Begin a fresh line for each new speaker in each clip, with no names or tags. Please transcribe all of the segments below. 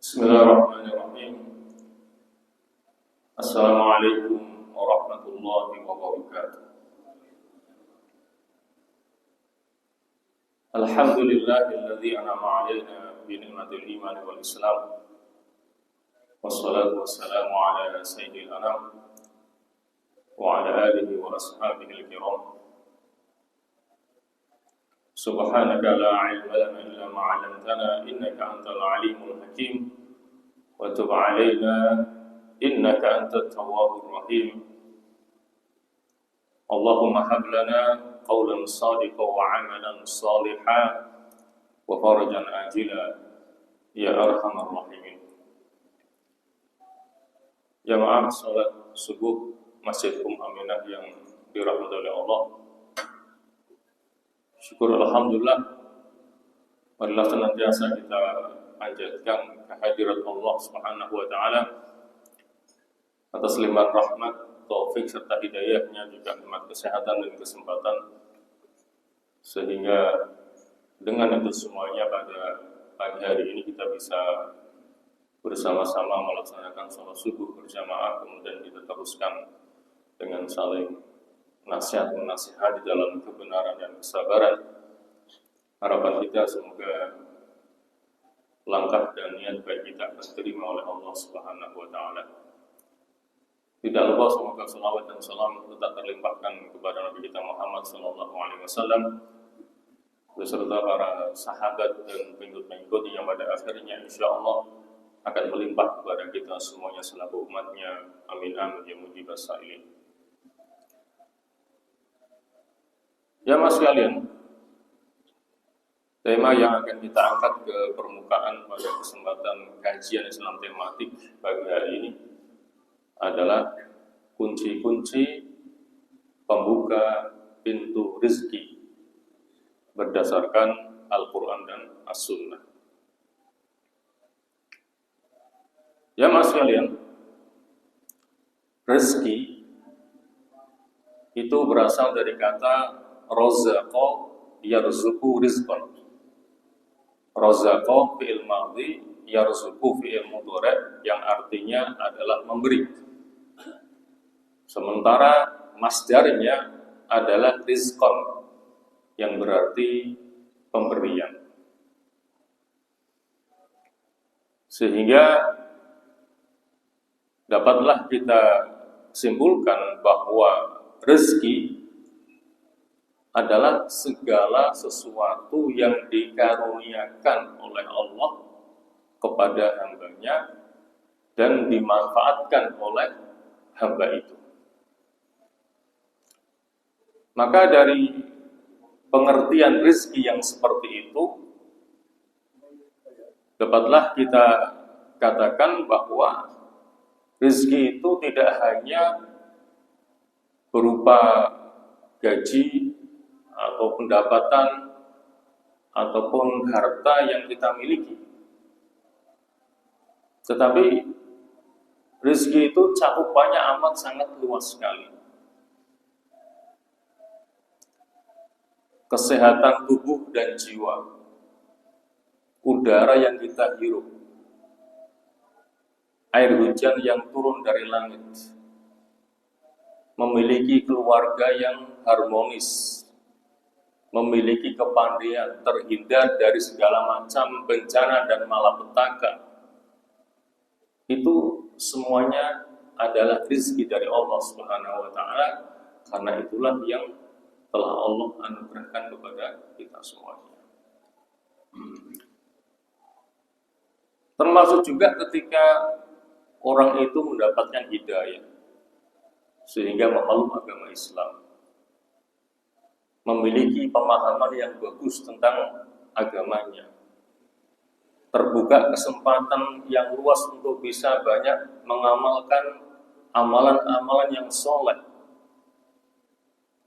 Bismillahirrahmanirrahim. Assalamualaikum warahmatullahi wabarakatuh. Alhamdulillahilladzi an'ama 'alaina bi ni'matil iman wal islam. Wassalatu wassalamu ala sayyidil anam wa ala alihi wa ashabihi al-kiram. Subhanaka la 'ilma lana illa ma 'allamtana innaka antal 'alimul hakim. Wa tub 'alaina innaka antat tawwabur rahim. Allahumma hab lana qawlan sadiqan wa 'amalan salihan wa farajan ajila ya arhamar rahimin. Jamaah salat subuh Masjid Aminah yang dirahmati oleh Allah. Syukur alhamdulillah, marilah senantiasa kita panjatkan kehadirat Allah Subhanahu wa taala atas limpahan rahmat, taufik serta hidayahnya, juga nikmat kesehatan dan kesempatan, sehingga dengan itu semuanya pada pagi hari ini kita bisa bersama-sama melaksanakan salat subuh berjamaah, kemudian kita teruskan dengan saling nasihat-menasihati dalam kebenaran dan kesabaran. Harapan kita semoga langkah dan niat baik kita diterima oleh Allah Subhanahu wa taala. Tidak lupa semoga salawat dan salam tetap terlimpahkan kepada Nabi kita Muhammad sallallahu alaihi wasallam beserta para sahabat dan pengikut-pengikutnya yang pada akhirnya insyaallah akan melimpah kepada kita semuanya selaku umatnya. Amin amin ya mujibas sa'ilin. Ya mas sekalian, tema yang akan kita angkat ke permukaan pada kesempatan kajian Islam tematik pagi hari ini adalah kunci-kunci pembuka pintu rezeki berdasarkan Al-Quran dan As-Sunnah. Ya mas sekalian, rezeki itu berasal dari kata Razaqa yarzuqu rizqan. Razaqa fi'il madhi, yarzuqu fi'il mudhari', yang artinya adalah memberi. Sementara masdarnya adalah rizqan, yang berarti pemberian. Sehingga dapatlah kita simpulkan bahwa rezeki adalah segala sesuatu yang dikaruniakan oleh Allah kepada hambanya dan dimanfaatkan oleh hamba itu. Maka dari pengertian rezeki yang seperti itu, dapatlah kita katakan bahwa rezeki itu tidak hanya berupa gaji atau pendapatan ataupun harta yang kita miliki, tetapi rezeki itu cakupannya amat sangat luas sekali. Kesehatan tubuh dan jiwa, udara yang kita hirup, air hujan yang turun dari langit, memiliki keluarga yang harmonis, memiliki kepandaian, terhindar dari segala macam bencana dan malapetaka. Itu semuanya adalah rezeki dari Allah Subhanahu wa taala, karena itulah yang telah Allah anugerahkan kepada kita semuanya. Termasuk juga ketika orang itu mendapatkan hidayah sehingga memeluk agama Islam, memiliki pemahaman yang bagus tentang agamanya, terbuka kesempatan yang luas untuk bisa banyak mengamalkan amalan-amalan yang soleh,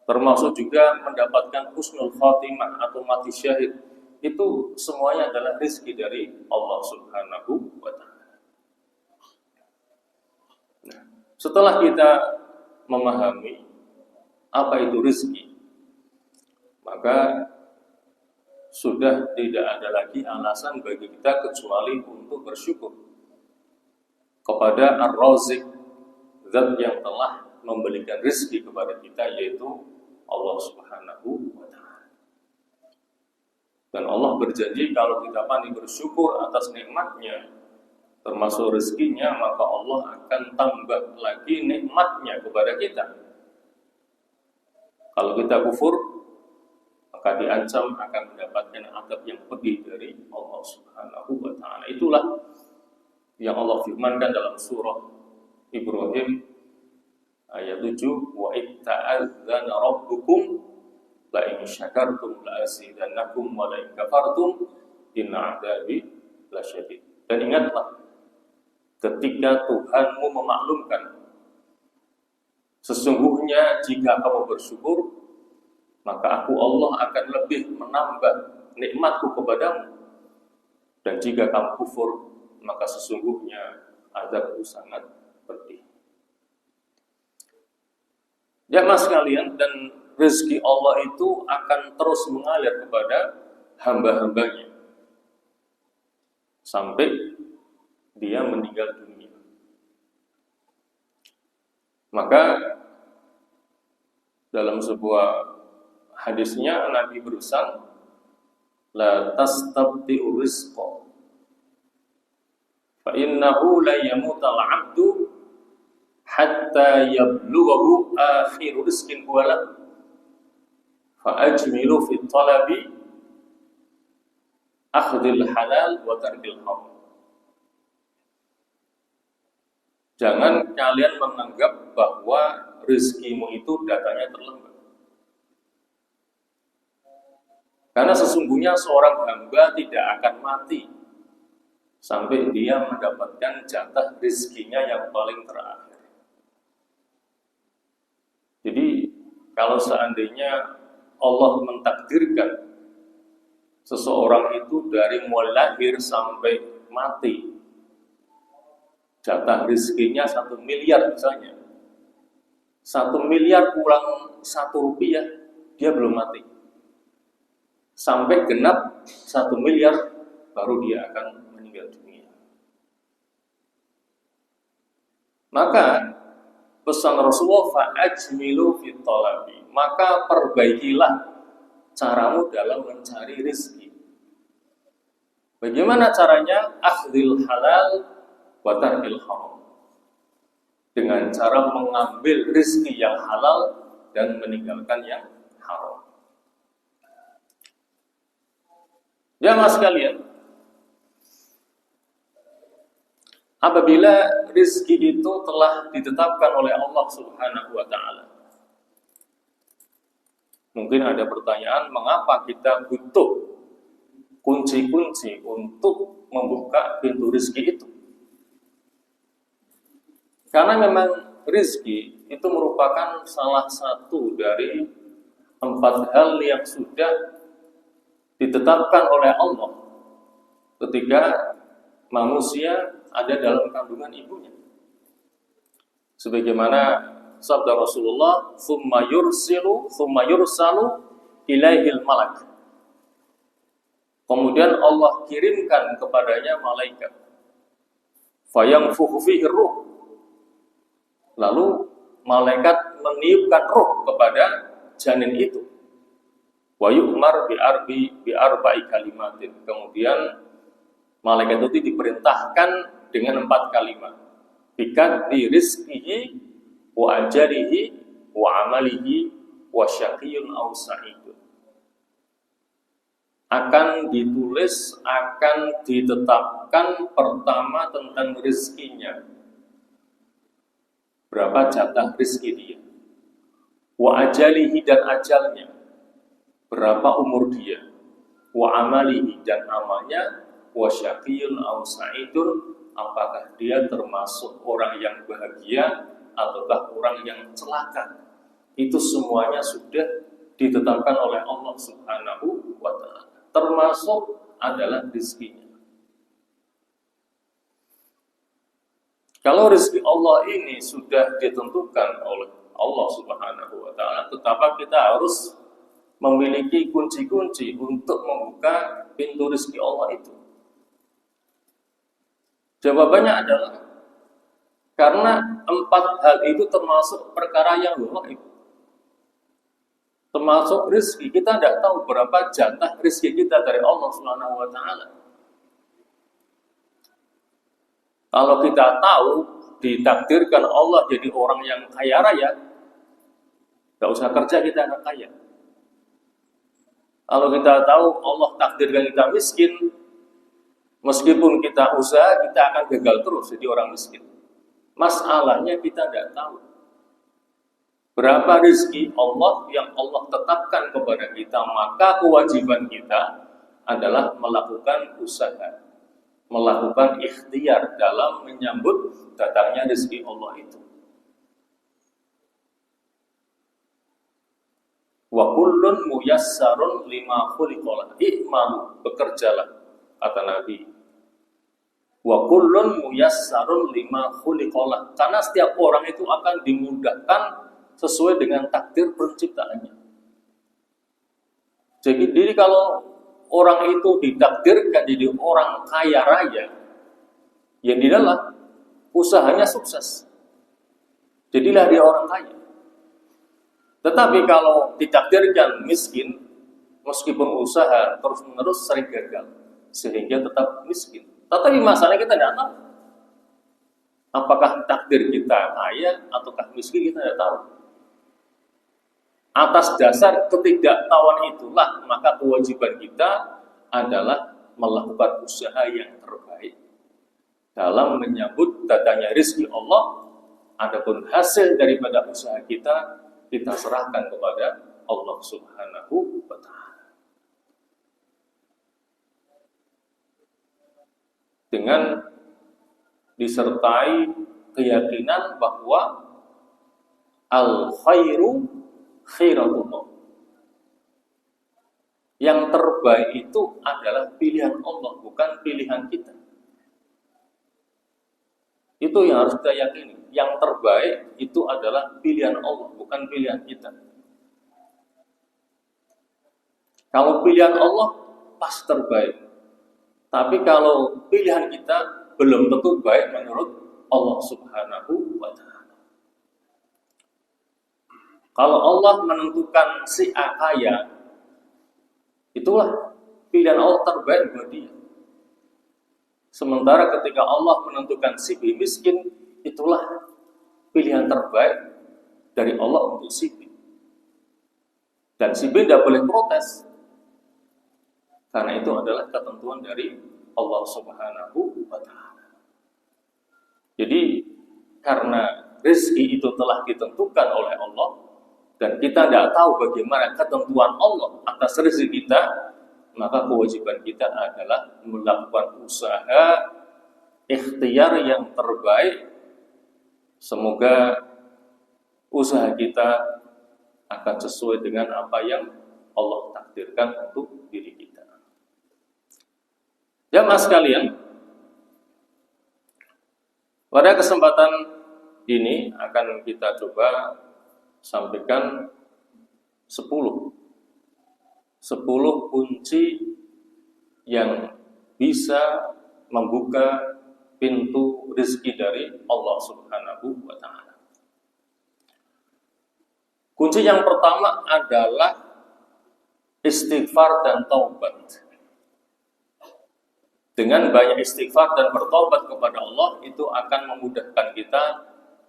termasuk juga mendapatkan husnul khotimah atau mati syahid. Itu semuanya adalah rezeki dari Allah Subhanahu wa ta'ala. Nah, setelah kita memahami apa itu rezeki, maka sudah tidak ada lagi alasan bagi kita kecuali untuk bersyukur. kepada Ar-Razik, zat yang telah memberikan rezeki kepada kita, yaitu Allah Subhanahu wa ta'ala. Dan Allah berjanji kalau kita pandai bersyukur atas nikmatnya, termasuk rezekinya, maka Allah akan tambah lagi nikmatnya kepada kita. Kalau kita kufur, maka diancam akan mendapatkan azab yang pedih dari Allah Subhanahu wa ta'ala. Itulah yang Allah firmankan dalam surah Ibrahim ayat 7, wa itta'adzana rabbukum la in syakartum la azidannakum wa la in kafartum inna 'adzabi lasyadid. Dan ingatlah ketika Tuhanmu memaklumkan, sesungguhnya jika kamu bersyukur, maka aku Allah akan lebih menambah nikmatku kepadamu. Dan jika kamu kufur, maka sesungguhnya azabku sangat pedih. Jamaah sekalian, dan rezeki Allah itu akan terus mengalir kepada hamba-hambanya sampai dia meninggal dunia. Maka dalam sebuah hadisnya Nabi berusan, la tastabti'u rizqa fa innahu la yamutal 'abdu hatta yablughahu akhiru rizqin huwa lahu fa ajmilu fi talabi akhdhil halal wa tarkil haram. Jangan kalian menganggap bahwa rezekimu itu datangnya terlambat. Karena sesungguhnya seorang hamba tidak akan mati sampai dia mendapatkan jatah rezekinya yang paling terakhir. Jadi kalau seandainya Allah mentakdirkan seseorang itu dari mulai lahir sampai mati, jatah rezekinya 1 miliar misalnya, 1 miliar kurang 1 rupiah, dia belum mati. Sampai genap 1 miliar, baru dia akan meninggal dunia. Maka pesan Rasulullah, fa'ajmilu fit talabi, maka perbaikilah caramu dalam mencari rezeki. Bagaimana caranya? Akhdhil halal wa tarkil haram. Dengan cara mengambil rezeki yang halal dan meninggalkan yang haram. Jamaah sekalian, apabila rezeki itu telah ditetapkan oleh Allah Subhanahu wa ta'ala, mungkin ada pertanyaan, mengapa kita butuh kunci-kunci untuk membuka pintu rezeki itu? Karena memang rezeki itu merupakan salah satu dari 4 hal yang sudah ditetapkan oleh Allah ketika manusia ada dalam kandungan ibunya. Sebagaimana sabda Rasulullah, "Tsumma yursalu ilaihil malak." Kemudian Allah kirimkan kepadanya malaikat. Fayanfukhu fihi ruh. Lalu malaikat meniupkan ruh kepada janin itu. Wa yu'mar bi arba'i kalimatin. Kemudian malaikat itu diperintahkan dengan 4 kalimat. Bikadri rizqihi wa ajalihi wa amalihi wa syaqiyyun aw sa'idun. Akan ditulis, akan ditetapkan pertama tentang rezekinya. Berapa jatah rezeki dia? Wa ajalihi, dan ajalnya. Berapa umur dia? Wa amalihi, dan amalnya. Wa syaqiyyun aw sa'idun, apakah dia termasuk orang yang bahagia ataukah orang yang celaka? Itu semuanya sudah ditetapkan oleh Allah Subhanahu wa ta'ala. Termasuk adalah rezekinya. Kalau rezeki Allah ini sudah ditentukan oleh Allah Subhanahu wa ta'ala, betapa kita harus memiliki kunci-kunci untuk membuka pintu rezeki Allah itu. Jawabannya adalah Karena 4 hal itu termasuk perkara yang gaib. Termasuk rezeki. Kita tidak tahu berapa jatah rezeki kita dari Allah Subhanahu wa taala. Kalau kita tahu ditakdirkan Allah jadi orang yang kaya raya, tidak usah kerja kita akan kaya. Kalau kita tahu Allah takdirkan kita miskin, meskipun kita usaha, kita akan gagal terus jadi orang miskin. Masalahnya kita tidak tahu berapa rezeki Allah yang Allah tetapkan kepada kita, maka kewajiban kita adalah melakukan usaha, melakukan ikhtiar dalam menyambut datangnya rezeki Allah itu. Wa kullun muyassarun lima khuliqalah. I'malu, bekerjalah, kata Nabi. Wa kullun muyassarun lima khuliqalah. Karena setiap orang itu akan dimudahkan sesuai dengan takdir penciptaannya. Jadi kalau orang itu ditakdirkan jadi orang kaya raya, ya dialah usahanya sukses. Jadilah dia orang kaya. Tetapi kalau ditakdirkan miskin, meskipun usaha terus-menerus sering gagal, sehingga tetap miskin. Tetapi masalahnya kita tidak tahu. Apakah takdir kita kaya ataukah miskin, kita tidak tahu. Atas dasar ketidaktahuan itulah, maka kewajiban kita adalah melakukan usaha yang terbaik dalam menyambut datangnya rezeki Allah. Adapun hasil daripada usaha kita serahkan kepada Allah Subhanahu wa ta'ala. Dengan disertai keyakinan bahwa al-khairu khairatullah. Yang terbaik itu adalah pilihan Allah, bukan pilihan kita. Itu yang harus kita yakini. Yang terbaik itu adalah pilihan Allah, bukan pilihan kita. Kalau pilihan Allah pas terbaik. Tapi kalau pilihan kita belum tentu baik menurut Allah Subhanahu wa ta'ala. Kalau Allah menentukan si A kaya, itulah pilihan Allah terbaik buat dia. Sementara ketika Allah menentukan si B miskin, itulah pilihan terbaik dari Allah untuk si B. Dan si B tidak boleh protes, karena itu adalah ketentuan dari Allah Subhanahu wa ta'ala. Jadi karena rezeki itu telah ditentukan oleh Allah, dan kita tidak tahu bagaimana ketentuan Allah atas rezeki kita, maka kewajiban kita adalah melakukan usaha ikhtiar yang terbaik. Semoga usaha kita akan sesuai dengan apa yang Allah takdirkan untuk diri kita. Jamaah sekalian, pada kesempatan ini akan kita coba sampaikan 10 kunci yang bisa membuka pintu rezeki dari Allah Subhanahu wa ta'ala. Kunci yang pertama adalah istighfar dan taubat. Dengan banyak istighfar dan bertobat kepada Allah, itu akan memudahkan kita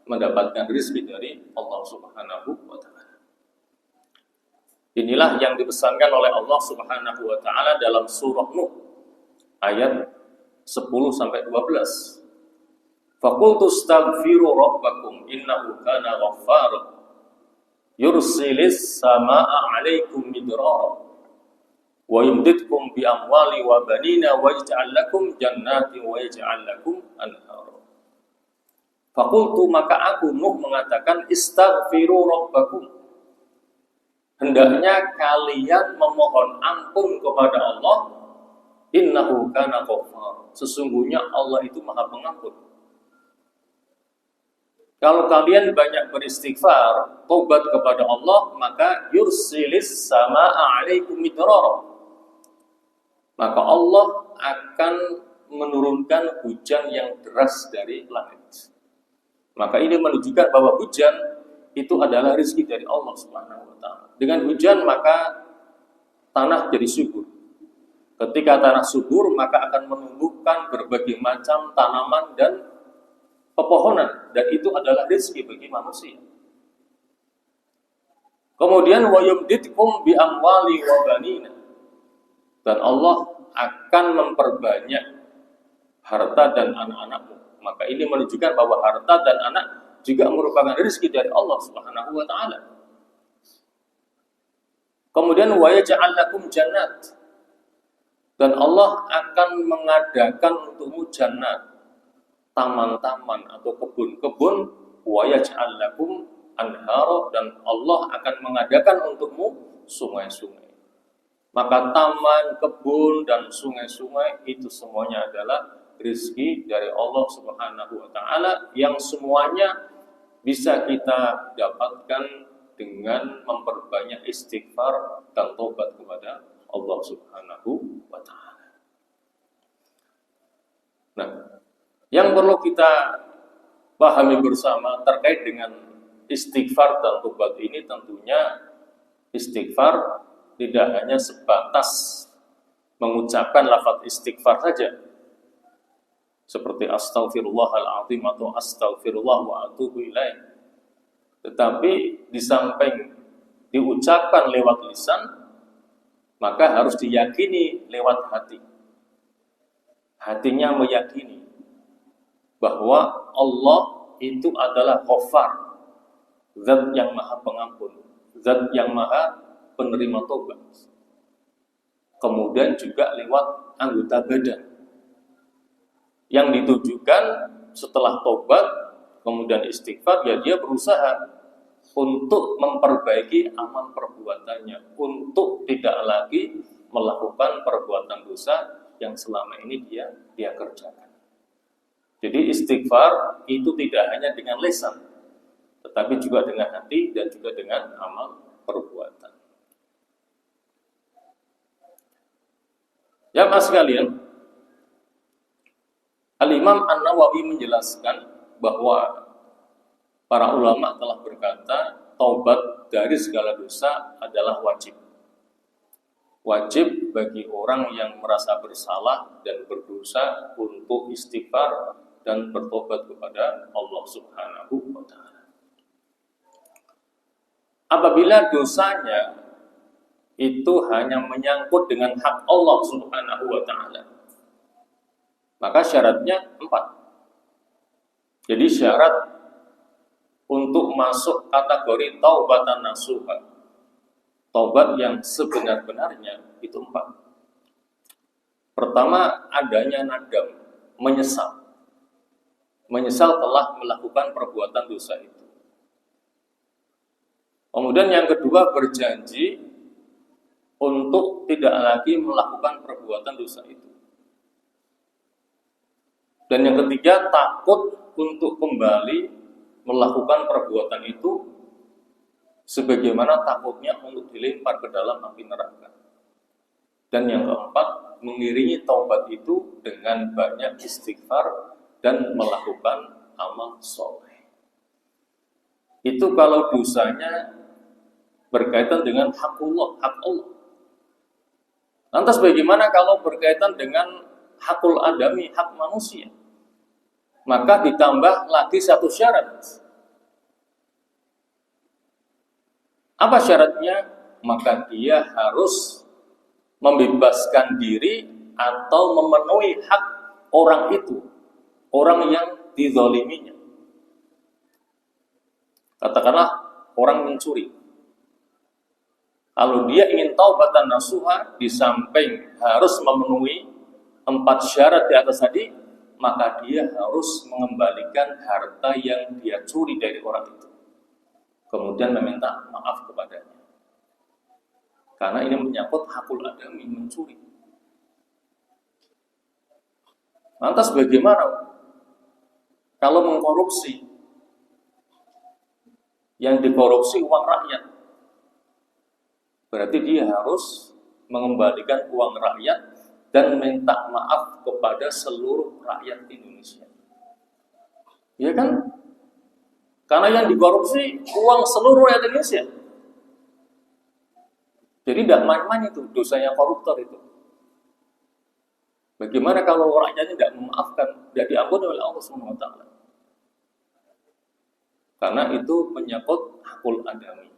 mendapatkan rezeki dari Allah Subhanahu wa ta'ala. Inilah yang dipesankan oleh Allah Subhanahu wa ta'ala dalam surah Nuh ayat 10-12. Faqultu astaghfiru rabbakum innahu kana ghaffara yursilis samaa'a 'alaikum midrara wa yumditkum bi amwali wa banina wa yaj'al lakum jannatin wa yaj'al lakum anhara. Fakultu, maka aku Nuh mengatakan, istaghfiru rabbakum. Hendaknya kalian memohon ampun kepada Allah. Innahu kana ghaffar. Sesungguhnya Allah itu Maha Pengampun. Kalau kalian banyak beristighfar, taubat kepada Allah, maka yursilis samaa'a 'alaikum midrara. Maka Allah akan menurunkan hujan yang deras dari langit. Maka ini menunjukkan bahwa hujan itu adalah rezeki dari Allah Subhanahu wa taala. Dengan hujan maka tanah jadi subur. Ketika tanah subur maka akan menumbuhkan berbagai macam tanaman dan pepohonan, dan itu adalah rezeki bagi manusia. Kemudian wa yumditkum bi amwali wa banina. Dan Allah akan memperbanyak harta dan anak-anakmu. Maka ini menunjukkan bahwa harta dan anak juga merupakan rezeki dari Allah Subhanahu wa taala. Kemudian wa yaj'al lakum jannat. Dan Allah akan mengadakan untukmu jannat, taman-taman atau kebun-kebun, wa yaj'al lakum anhara, dan Allah akan mengadakan untukmu sungai-sungai. Maka taman, kebun, dan sungai-sungai itu semuanya adalah rezeki dari Allah Subhanahu wa taala yang semuanya bisa kita dapatkan dengan memperbanyak istighfar dan taubat kepada Allah Subhanahu wa taala. Nah, yang perlu kita pahami bersama terkait dengan istighfar dan taubat ini, tentunya istighfar tidak hanya sebatas mengucapkan lafaz istighfar saja, seperti astaghfirullahaladzim atau astaghfirullah wa atubu ilaih. Tetapi di samping diucapkan lewat lisan, maka harus diyakini lewat hati. Hatinya meyakini bahwa Allah itu adalah Ghaffar, Zat yang Maha Pengampun, Zat yang Maha Penerima Tobat. Kemudian juga lewat anggota badan yang ditujukan setelah tobat, kemudian istighfar, ya dia berusaha untuk memperbaiki amal perbuatannya, untuk tidak lagi melakukan perbuatan dosa yang selama ini dia kerjakan. Jadi istighfar itu tidak hanya dengan lisan, tetapi juga dengan hati dan juga dengan amal perbuatan. Ya mas sekalian, Al-Imam An-Nawawi menjelaskan bahwa para ulama telah berkata, taubat dari segala dosa adalah wajib. Wajib bagi orang yang merasa bersalah dan berdosa untuk istighfar dan bertobat kepada Allah Subhanahu wa taala. Apabila dosanya itu hanya menyangkut dengan hak Allah Subhanahu wa taala, maka syaratnya 4. Jadi syarat untuk masuk kategori taubatan nasuha, taubat yang sebenar-benarnya, itu 4. Pertama, adanya nadam, menyesal telah melakukan perbuatan dosa itu. Kemudian yang kedua, berjanji untuk tidak lagi melakukan perbuatan dosa itu. Dan yang ketiga, takut untuk kembali melakukan perbuatan itu sebagaimana takutnya untuk dilempar ke dalam api neraka. Dan yang keempat, mengiringi taubat itu dengan banyak istighfar dan melakukan amal soleh. Itu kalau dosanya berkaitan dengan hak Allah. Lantas bagaimana kalau berkaitan dengan hakul adami, hak manusia? Maka ditambah lagi satu syarat. Apa syaratnya? Maka dia harus membebaskan diri atau memenuhi hak orang itu, orang yang dizaliminya. Katakanlah orang mencuri. Kalau dia ingin taubatan nasuha, di samping harus memenuhi 4 syarat di atas tadi, maka dia harus mengembalikan harta yang dia curi dari orang itu. Kemudian meminta maaf kepadanya. Karena ini menyangkut hakul adami, mencuri. Lantas bagaimana kalau mengkorupsi? Yang dikorupsi uang rakyat. Berarti dia harus mengembalikan uang rakyat dan minta maaf kepada seluruh rakyat Indonesia. Ya kan? Karena yang dikorupsi uang seluruh rakyat Indonesia. Jadi tidak main-main itu, dosanya koruptor itu. Bagaimana kalau rakyatnya tidak memaafkan, tidak diampuni oleh Allah SWT? Karena itu menyangkut hakul adami.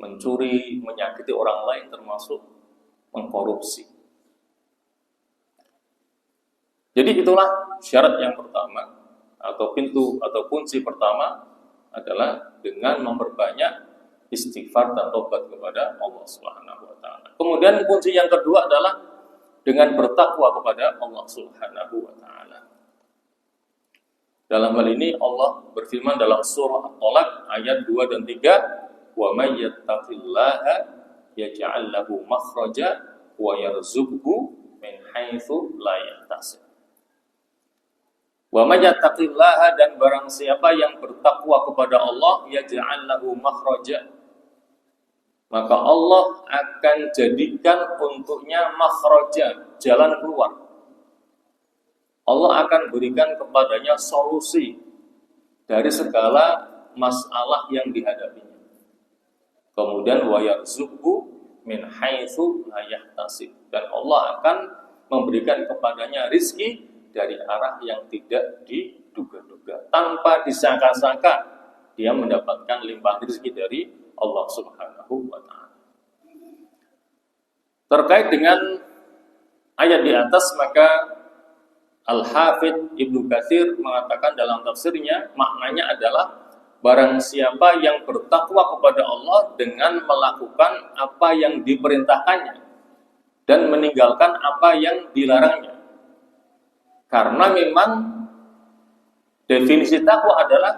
Mencuri, menyakiti orang lain termasuk mengkorupsi. Jadi itulah syarat yang pertama atau pintu atau kunci pertama adalah dengan memperbanyak istighfar dan tobat kepada Allah Subhanahu wa taala. Kemudian kunci yang kedua adalah dengan bertakwa kepada Allah Subhanahu wa taala. Dalam hal ini Allah berfirman dalam surah At-Talaq ayat 2 dan 3, "Wa may yattaqillaha yaj'al lahu makhraja wa yarzuqhu min haitsu la yahtasib." Wa may yattaqillaha, dan barang siapa yang bertakwa kepada Allah, yaj'al lahu makhraja, maka Allah akan jadikan untuknya makhraja, jalan keluar. Allah akan berikan kepadanya solusi dari segala masalah yang dihadapinya. Kemudian wa yarzuqhu min haitsu la yahtasib, dan Allah akan memberikan kepadanya rizki dari arah yang tidak diduga-duga, tanpa disangka-sangka dia mendapatkan limpahan rezeki dari Allah Subhanahu wa taala. Terkait dengan ayat di atas, maka Al-Hafidz Ibnu Katsir mengatakan dalam tafsirnya, maknanya adalah barang siapa yang bertakwa kepada Allah dengan melakukan apa yang diperintahkannya dan meninggalkan apa yang dilarangnya. Karena memang definisi takwa adalah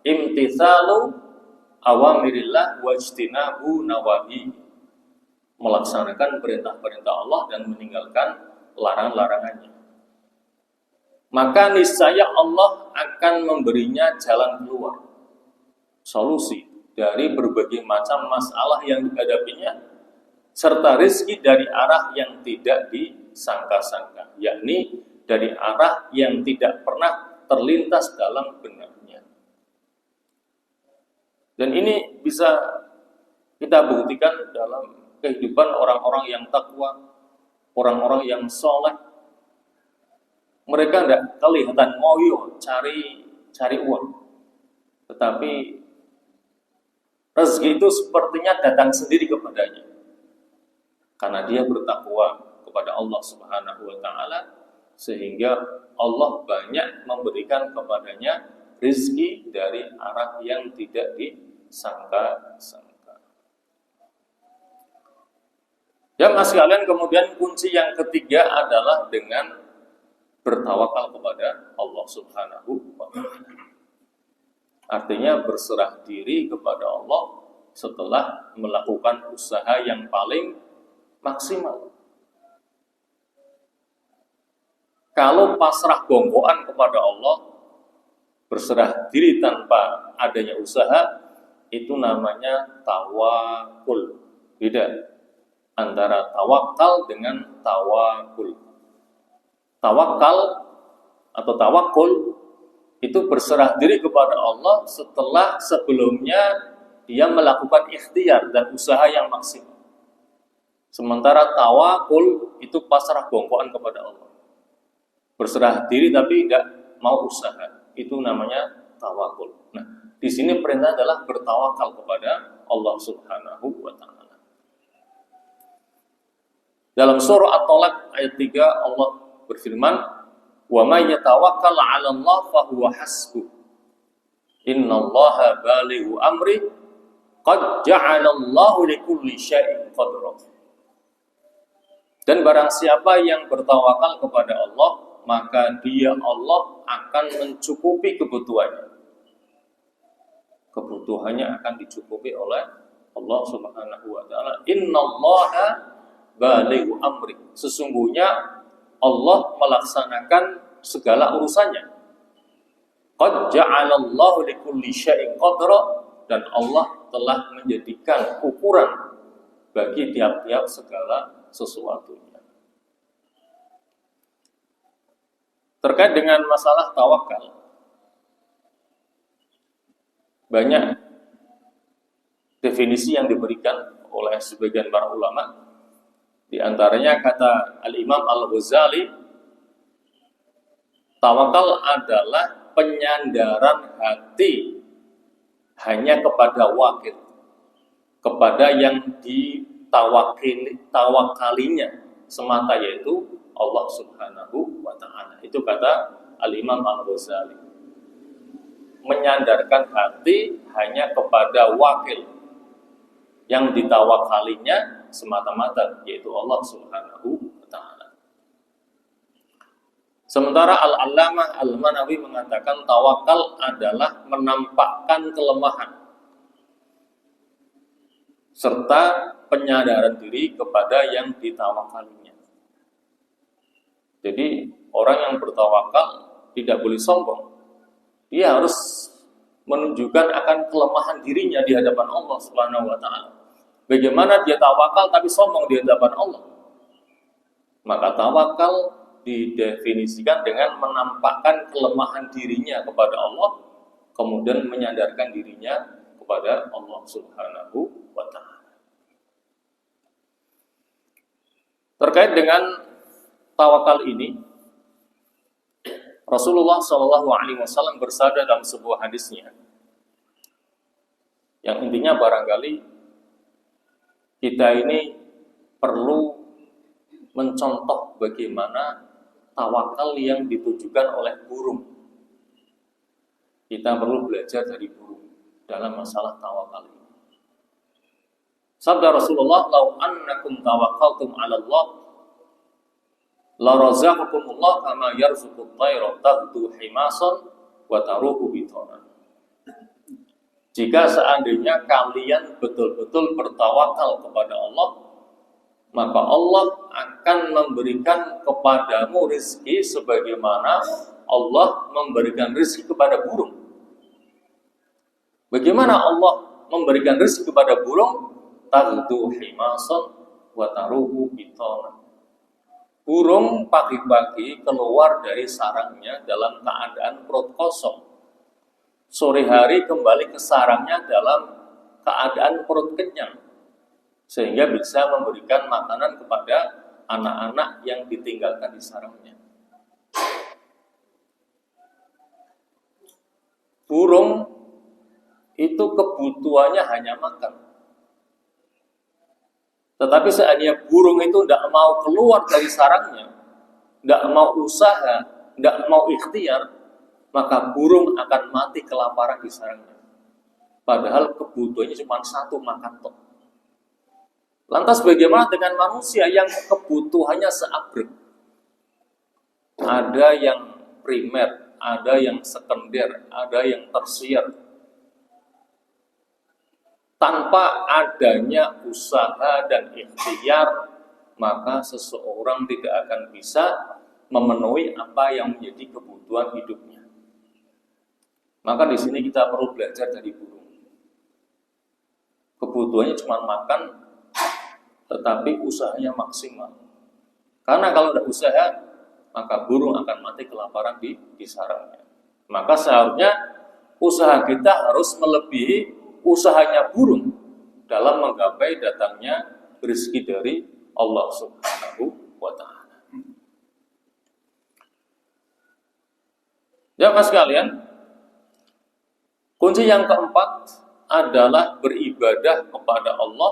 imtitsalu awamirillah wajtinabu nawahi, melaksanakan perintah-perintah Allah dan meninggalkan larangan-larangannya. Maka niscaya Allah akan memberinya jalan keluar, solusi dari berbagai macam masalah yang dihadapinya, serta rezeki dari arah yang tidak disangka-sangka, yakni dari arah yang tidak pernah terlintas dalam benaknya. Dan ini bisa kita buktikan dalam kehidupan orang-orang yang takwa, orang-orang yang soleh. Mereka tidak kelihatan ngoyo cari uang, tetapi rezeki itu sepertinya datang sendiri kepadanya, karena dia bertakwa kepada Allah Subhanahu wa taala, sehingga Allah banyak memberikan kepadanya rezeki dari arah yang tidak disangka-sangka. Jamaah sekalian, kemudian kunci yang ketiga adalah dengan bertawakal kepada Allah Subhanahu wa taala. Artinya berserah diri kepada Allah setelah melakukan usaha yang paling maksimal. Kalau pasrah gonggoan kepada Allah, berserah diri tanpa adanya usaha, itu namanya tawakul. Beda antara tawakal dengan tawakul. Tawakal atau tawakul itu berserah diri kepada Allah setelah sebelumnya dia melakukan ikhtiar dan usaha yang maksimal. Sementara tawakul itu pasrah gonggoan kepada Allah, berserah diri tapi tidak mau usaha, itu namanya tawakul. Nah, di sini perintah adalah bertawakal kepada Allah Subhanahu wa taala. Dalam surah At-Talaq ayat 3 Allah berfirman, "Wa may yatawakkal 'ala Allah fa huwa hasbuh. Innallaha balighu amri qad ja'ala Allahu likulli syai'in qadra." Dan barang siapa yang bertawakal kepada Allah, maka dia Allah akan mencukupi kebutuhannya. Kebutuhannya akan dicukupi oleh Allah Subhanahu wa taala. Innallaha balighu amri. Sesungguhnya Allah melaksanakan segala urusannya. Qad ja'alallahu likulli syai'in qadra, dan Allah telah menjadikan ukuran bagi tiap-tiap segala sesuatunya. Terkait dengan masalah tawakal, banyak definisi yang diberikan oleh sebagian para ulama. Di antaranya kata Al-Imam Al-Ghazali, tawakal adalah penyandaran hati hanya kepada wakil, kepada yang tawakalinya semata, yaitu Allah Subhanahu wa Ta'ala. Itu kata Al-Imam Al-Ghazali. Menyandarkan hati hanya kepada wakil yang ditawakalinya semata-mata, yaitu Allah Subhanahu wa Ta'ala. Sementara Al-Allamah Al-Manawi mengatakan tawakal adalah menampakkan kelemahan serta penyadaran diri kepada yang ditawakalinya. Jadi orang yang bertawakal tidak boleh sombong. Dia harus menunjukkan akan kelemahan dirinya di hadapan Allah Subhanahu wa Ta'ala. Bagaimana dia tawakal tapi sombong di hadapan Allah? Maka tawakal didefinisikan dengan menampakkan kelemahan dirinya kepada Allah, kemudian menyandarkan dirinya kepada Allah Subhanahu wa Ta'ala. Terkait dengan tawakal ini, Rasulullah SAW bersabda dalam sebuah hadisnya, yang intinya barangkali kita ini perlu mencontoh bagaimana tawakal yang ditujukan oleh burung. Kita perlu belajar dari burung dalam masalah tawakal ini. Sabda Rasulullah, "Lau annakum tawakkaltum 'ala Allah, la razaqakumullah kama yarzuqut tayra taghdu himasan wa taruhu bitana." Jika seandainya kalian betul-betul bertawakal kepada Allah, maka Allah akan memberikan kepadamu rezeki sebagaimana Allah memberikan rezeki kepada burung. Bagaimana Allah memberikan rezeki kepada burung? Taghdu himasan wa taruhu bitana. Burung pagi-pagi keluar dari sarangnya dalam keadaan perut kosong. Sore hari kembali ke sarangnya dalam keadaan perut kenyang, sehingga bisa memberikan makanan kepada anak-anak yang ditinggalkan di sarangnya. Burung itu kebutuhannya hanya makan. Tetapi seandainya burung itu tidak mau keluar dari sarangnya, tidak mau usaha, tidak mau ikhtiar, maka burung akan mati kelaparan di sarangnya. Padahal kebutuhannya cuma satu, makan tok. Lantas bagaimana dengan manusia yang kebutuhannya seabrek? Ada yang primer, ada yang sekunder, ada yang tersier. Tanpa adanya usaha dan ikhtiar, maka seseorang tidak akan bisa memenuhi apa yang menjadi kebutuhan hidupnya. Maka di sini kita perlu belajar dari burung. Kebutuhannya cuma makan, tetapi usahanya maksimal. Karena kalau ada usaha, maka burung akan mati kelaparan di sarangnya. Maka seharusnya usaha kita harus melebihi usahanya burung dalam menggapai datangnya rezeki dari Allah Subhanahu wa Ta'ala. Ya mas sekalian, kunci yang keempat adalah beribadah kepada Allah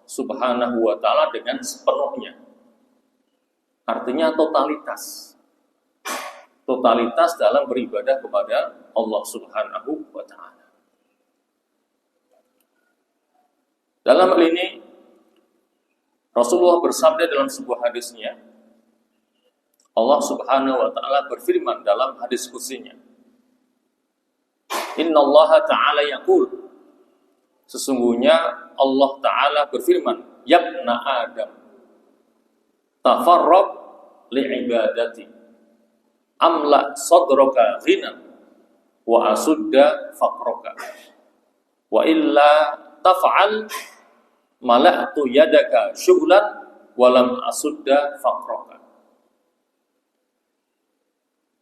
Subhanahu wa Ta'ala dengan sepenuhnya. Artinya totalitas. Totalitas dalam beribadah kepada Allah Subhanahu wa Ta'ala. Dalam hal ini, Rasulullah bersabda dalam sebuah hadisnya, Allah Subhanahu wa Ta'ala berfirman dalam hadis qudsinya, Innallaha ta'ala yaqul, sesungguhnya Allah Ta'ala berfirman, Yabna Adam, tafarraq li'ibadati, amla sadraka ghina, wa asudda faqraka, wa illa taf'al mala'tu yadaka syughlan walam asudda faqraka.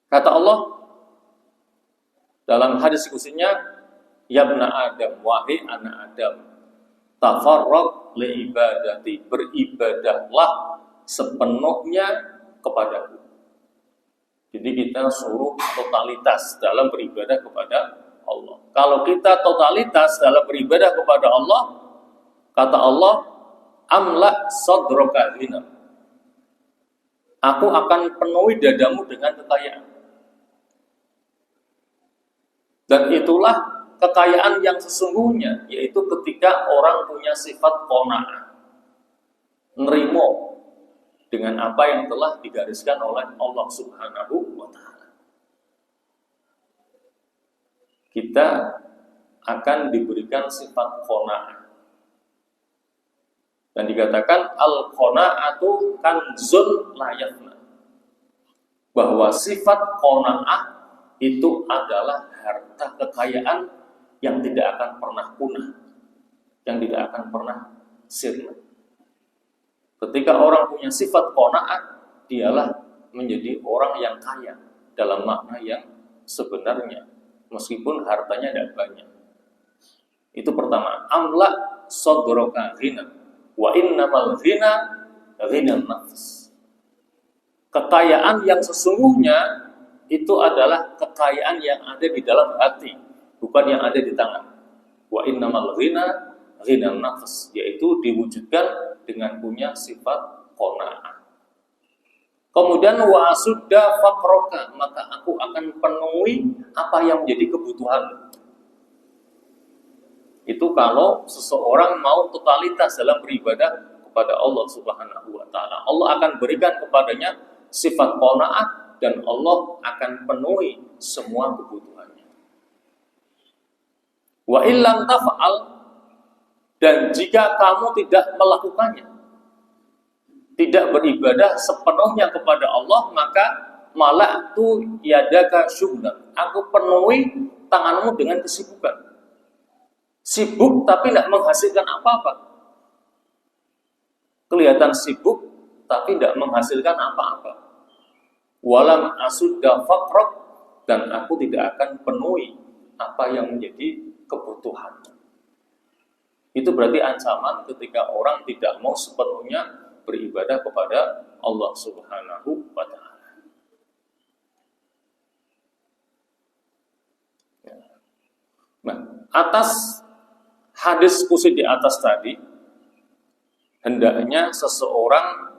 Kata Allah dalam hadis qudsinya, Ya ibna Adam, wahai anak Adam, tafarraq li ibadati, beribadahlah sepenuhnya kepadaku. Jadi kita suruh totalitas dalam beribadah kepada Allah. Kalau kita totalitas dalam beribadah kepada Allah, kata Allah, amla sadraka ghina, aku akan penuhi dadamu dengan kekayaan. Dan itulah kekayaan yang sesungguhnya, yaitu ketika orang punya sifat qanaah, nerimo dengan apa yang telah digariskan oleh Allah Subhanahu wa Ta'ala. Kita akan diberikan sifat qanaah. Dan dikatakan al-qanaatu kanzun la yafna, bahwa sifat qanaah itu adalah harta kekayaan yang tidak akan pernah punah, yang tidak akan pernah sirna. Ketika orang punya sifat qanaah, dialah menjadi orang yang kaya dalam makna yang sebenarnya, meskipun hartanya tidak banyak. Itu pertama, amla sadraka ghina wa innamal ghina ghinan nafs. Kekayaan yang sesungguhnya itu adalah kekayaan yang ada di dalam hati, bukan yang ada di tangan. Wa innamal ghina ghinan nafs, yaitu diwujudkan dengan punya sifat qanaah. Kemudian wa asudda faqraka, maka aku akan penuhi apa yang menjadi kebutuhan. Itu kalau seseorang mau totalitas dalam beribadah kepada Allah Subhanahu wa Ta'ala, Allah akan berikan kepadanya sifat qanaah dan Allah akan penuhi semua kebutuhannya. Wa illam taf'al, dan jika kamu tidak melakukannya, tidak beribadah sepenuhnya kepada Allah, maka mala'tu yadaka syughlan, aku penuhi tanganmu dengan kesibukan. Sibuk tapi tidak menghasilkan apa-apa. Kelihatan sibuk tapi tidak menghasilkan apa-apa. Walam asudda faqrak, dan aku tidak akan penuhi apa yang menjadi kebutuhan. Itu berarti ancaman ketika orang tidak mau sepenuhnya beribadah kepada Allah Subhanahu wa Ta'ala. Nah, atas hadis kursi di atas tadi, hendaknya seseorang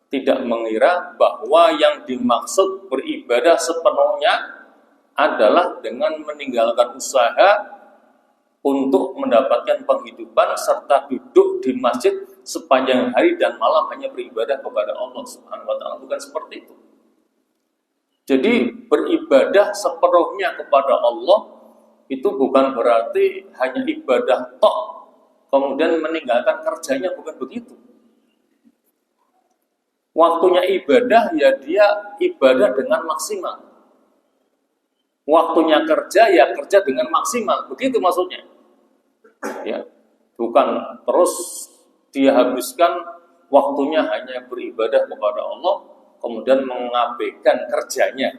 tidak mengira bahwa yang dimaksud beribadah sepenuhnya adalah dengan meninggalkan usaha untuk mendapatkan penghidupan serta duduk di masjid sepanjang hari dan malam hanya beribadah kepada Allah Subhanahu wa Ta'ala. Bukan seperti itu. Jadi beribadah sepenuhnya kepada Allah itu bukan berarti hanya ibadah tok kemudian meninggalkan kerjanya, bukan begitu. Waktunya ibadah, ya dia ibadah dengan maksimal. Waktunya kerja, ya kerja dengan maksimal. Begitu maksudnya. Ya, bukan terus dia habiskan waktunya hanya beribadah kepada Allah, kemudian mengabaikan kerjanya,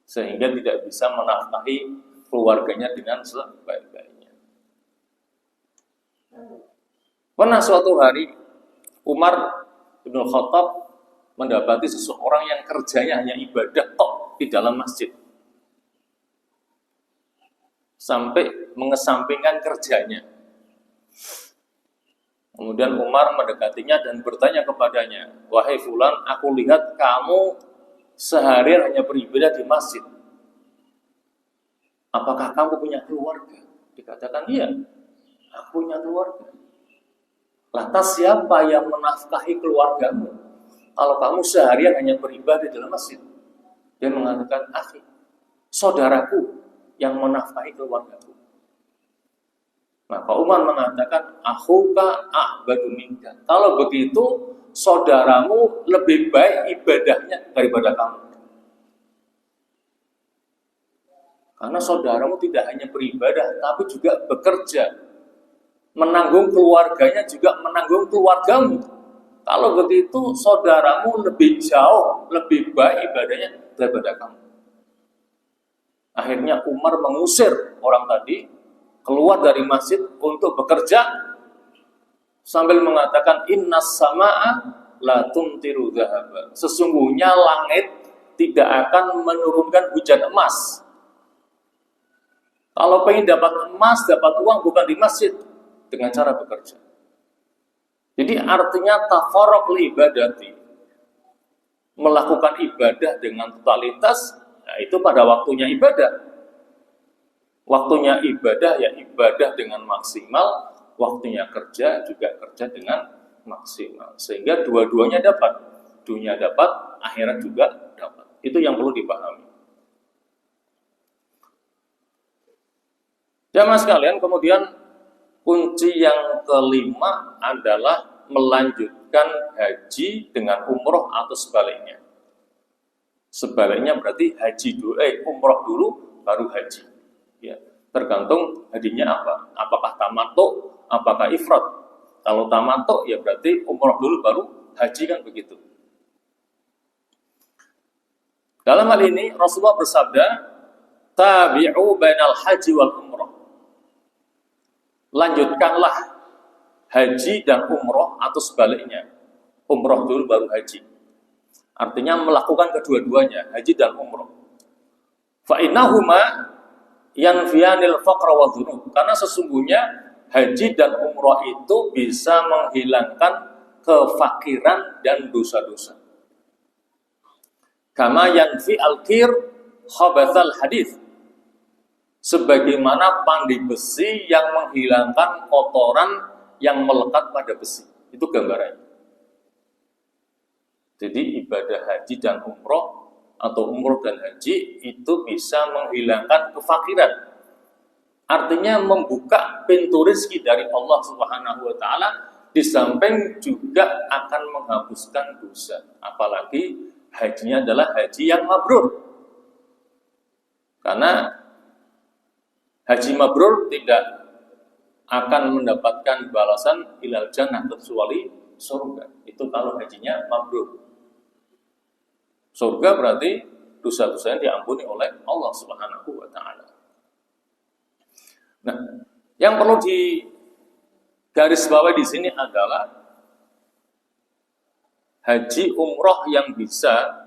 sehingga tidak bisa menafkahi keluarganya dengan sebaik-baiknya. Pernah suatu hari Umar Ibn Khattab mendapati seseorang yang kerjanya hanya ibadah tok di dalam masjid, sampai mengesampingkan kerjanya. Kemudian Umar mendekatinya dan bertanya kepadanya, wahai fulan, aku lihat kamu seharian hanya beribadah di masjid. Apakah kamu punya keluarga? Dikatakan, iya, aku punya keluarga. Lantas siapa yang menafkahi keluargamu kalau kamu seharian hanya beribadah di dalam masjid? Dia mengatakan, akhi, saudaraku yang menafkahi keluargaku. Maka Umar mengatakan, akhuka a'badu minka. Kalau begitu, saudaramu lebih baik ibadahnya daripada kamu. Karena saudaramu tidak hanya beribadah, tapi juga bekerja, menanggung keluarganya, juga menanggung keluargamu. Kalau begitu, saudaramu lebih jauh, lebih baik ibadahnya daripada kamu. Akhirnya Umar mengusir orang tadi keluar dari masjid untuk bekerja sambil mengatakan innas samaa la tumtiru dhahaba. Sesungguhnya langit tidak akan menurunkan hujan emas. Kalau pengen dapat emas, dapat uang bukan di masjid, dengan cara bekerja. Jadi artinya tafarruq li ibadati, melakukan ibadah dengan totalitas, nah itu pada waktunya ibadah. Waktunya ibadah ya ibadah dengan maksimal, waktunya kerja juga kerja dengan maksimal. Sehingga dua-duanya dapat, dunia dapat, akhirat juga dapat. Itu yang perlu dipahami. Jamaah sekalian, kemudian kunci yang kelima adalah melanjutkan haji dengan umroh atau sebaliknya. Sebaliknya berarti haji dulu, umroh dulu baru haji. Ya, tergantung hajinya apa. Apakah tamattu, apakah ifrad. Kalau tamattu ya berarti umroh dulu baru haji, kan begitu. Dalam hal ini Rasulullah bersabda, tabi'u bainal haji wal umroh. Lanjutkanlah haji dan umroh atau sebaliknya. Umroh dulu baru haji. Artinya melakukan kedua-duanya, haji dan umroh. Fa innahuma yanfiyanil faqra wa dzunub. Karena sesungguhnya haji dan umroh itu bisa menghilangkan kefakiran dan dosa-dosa. Kama yanfi al-kir khabathal hadith. Sebagaimana pandai besi yang menghilangkan kotoran yang melekat pada besi. Itu gambarannya. Jadi ibadah haji dan umroh atau umroh dan haji itu bisa menghilangkan kefakiran. Artinya membuka pintu rezeki dari Allah Subhanahu wa taala, di samping juga akan menghapuskan dosa. Apalagi hajinya adalah haji yang mabrur. Karena haji mabrur tidak akan mendapatkan balasan ilal jannah kecuali surga. Itu kalau hajinya mabrur. Surga berarti dosa-dosanya diampuni oleh Allah Subhanahu wa taala. Nah, yang perlu digarisbawahi di sini adalah haji umroh yang bisa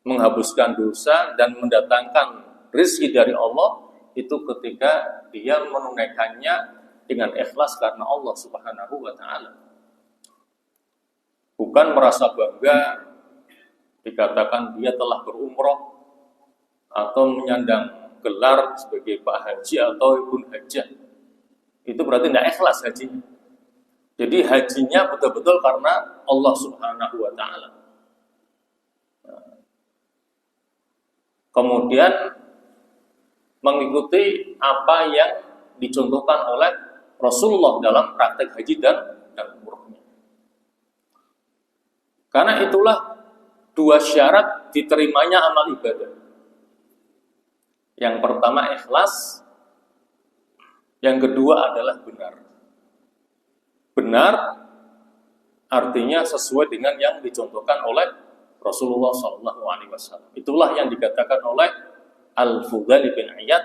menghapuskan dosa dan mendatangkan rezeki dari Allah itu ketika dia menunaikannya dengan ikhlas karena Allah Subhanahu wa taala. Bukan merasa bangga dikatakan dia telah berumroh atau menyandang gelar sebagai Pak Haji atau Ibnu Hajjah. Itu berarti tidak ikhlas hajinya. Jadi hajinya betul-betul karena Allah Subhanahu wa taala. Kemudian mengikuti apa yang dicontohkan oleh Rasulullah dalam praktek haji dan umrohnya. Karena itulah dua syarat diterimanya amal ibadah. Yang pertama ikhlas, yang kedua adalah benar. Benar artinya sesuai dengan yang dicontohkan oleh Rasulullah SAW. Itulah yang dikatakan oleh Al-Fudail bin Iyad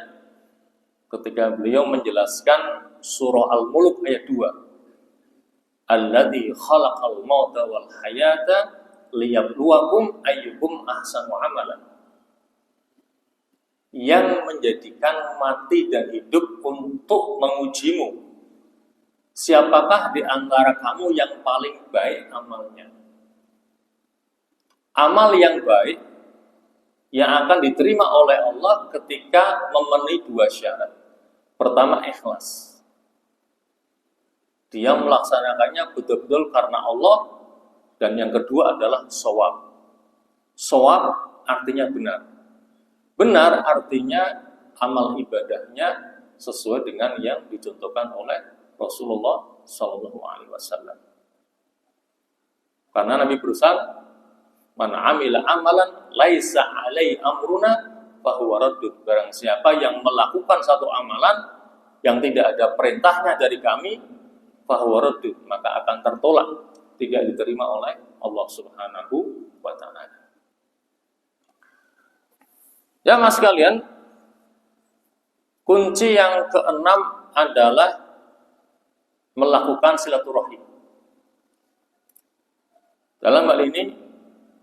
ketika beliau menjelaskan surah Al-Mulk ayat 2. Alladzi khalaqal mauta wal hayata liyabluwakum ayyukum ahsanu amalan. Yang menjadikan mati dan hidup untuk mengujimu. Siapakah di antara kamu yang paling baik amalnya? Amal yang baik yang akan diterima oleh Allah ketika memenuhi dua syarat. Pertama, ikhlas. Dia melaksanakannya betul-betul karena Allah. Dan yang kedua adalah shawab. Shawab artinya benar. Benar artinya amal ibadahnya sesuai dengan yang dicontohkan oleh Rasulullah SAW. Karena Nabi berusaha, man amila amalan laisa alai amruna fahuwa raddud. Barang siapa yang melakukan satu amalan yang tidak ada perintahnya dari kami, fahuwa raddud, maka akan tertolak, tidak diterima oleh Allah Subhanahu wa taala. Ya mas sekalian, Kunci yang keenam adalah melakukan silaturahim. Dalam hal ini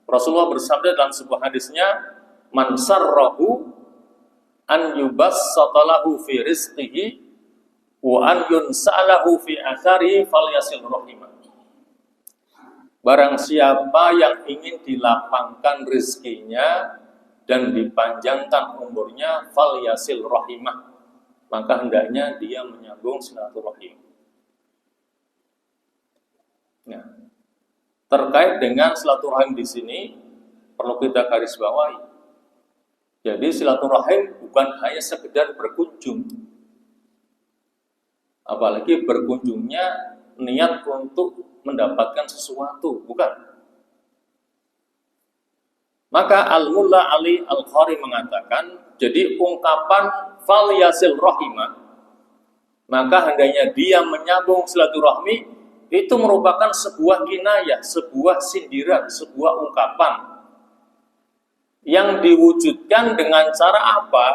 Rasulullah bersabda dalam sebuah hadisnya, "Man sarrahu an yubassata lahu fi rizqihi wa an yunsa'alahu fi atharihi falyasil rahimah." Barang siapa yang ingin dilapangkan rezekinya dan dipanjangkan umurnya, falyasil rahimah, maka hendaknya dia menyambung silaturahim. Nah, terkait dengan silaturahim di sini perlu kita garis bawahi. Jadi silaturahim bukan hanya sekedar berkunjung, apalagi berkunjungnya niat untuk mendapatkan sesuatu, bukan. Maka Al-Mulla Ali Al-Qari mengatakan, jadi ungkapan falyasil rahimah, maka hendaknya dia menyambung silaturahmi, itu merupakan sebuah kinayah, sebuah sindiran, sebuah ungkapan yang diwujudkan dengan cara apa?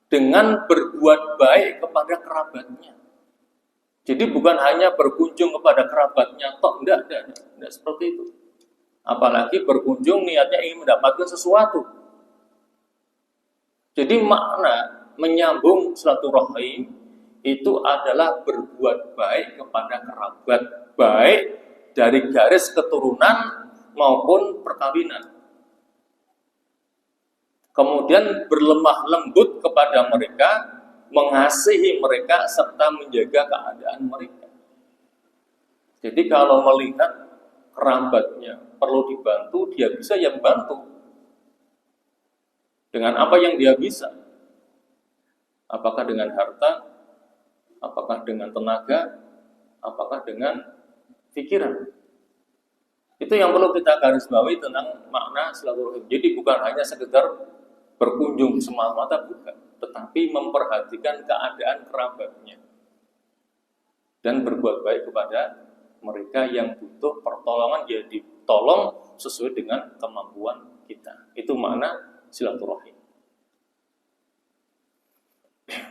Dengan berbuat baik kepada kerabatnya. Jadi bukan hanya berkunjung kepada kerabatnya, toh enggak seperti itu. Apalagi berkunjung niatnya ingin mendapatkan sesuatu. Jadi makna menyambung silaturahim itu adalah berbuat baik kepada kerabat, baik dari garis keturunan maupun perkawinan. Kemudian berlemah lembut kepada mereka, mengasihi mereka, serta menjaga keadaan mereka. Jadi kalau melihat kerabatnya perlu dibantu, dia bisa ya bantu. Dengan apa yang dia bisa. Apakah dengan harta, apakah dengan tenaga, apakah dengan pikiran. Itu yang perlu kita garis bawahi tentang makna silaturahim. Jadi bukan hanya sekedar berkunjung semata-mata, bukan, tetapi memperhatikan keadaan kerabatnya dan berbuat baik kepada mereka yang butuh pertolongan, ya ditolong sesuai dengan kemampuan kita. Itu makna silaturahim.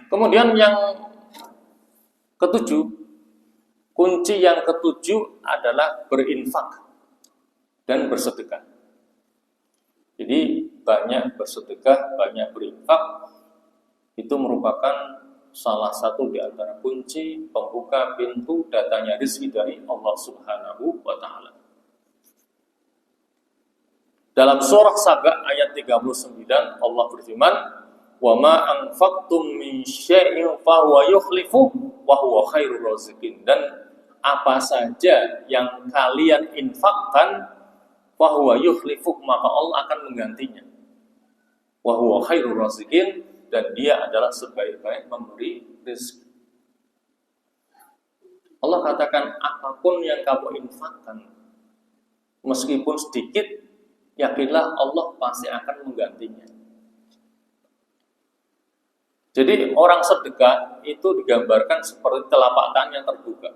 Kemudian yang ketujuh, kunci yang ketujuh adalah berinfak dan bersedekah. Jadi banyak bersedekah, banyak berinfak, itu merupakan salah satu di antara kunci pembuka pintu datanya rezeki dari Allah Subhanahu wa Ta'ala. Dalam surah Saba ayat 39 Allah berfirman, "Wa ma anfaqtum min syai'in fa huwa yukhlifu wa huwa khairur raziqin." Dan apa saja yang kalian infakkan, fa huwa yukhlifu, maka Allah akan menggantinya. Wa huwa khairur raziqin, dan dia adalah sebaik-baik memberi rezeki. Allah katakan, apapun yang kamu infakkan, meskipun sedikit, yakinlah Allah pasti akan menggantinya. Jadi orang sedekah itu digambarkan seperti telapak tangan yang terbuka.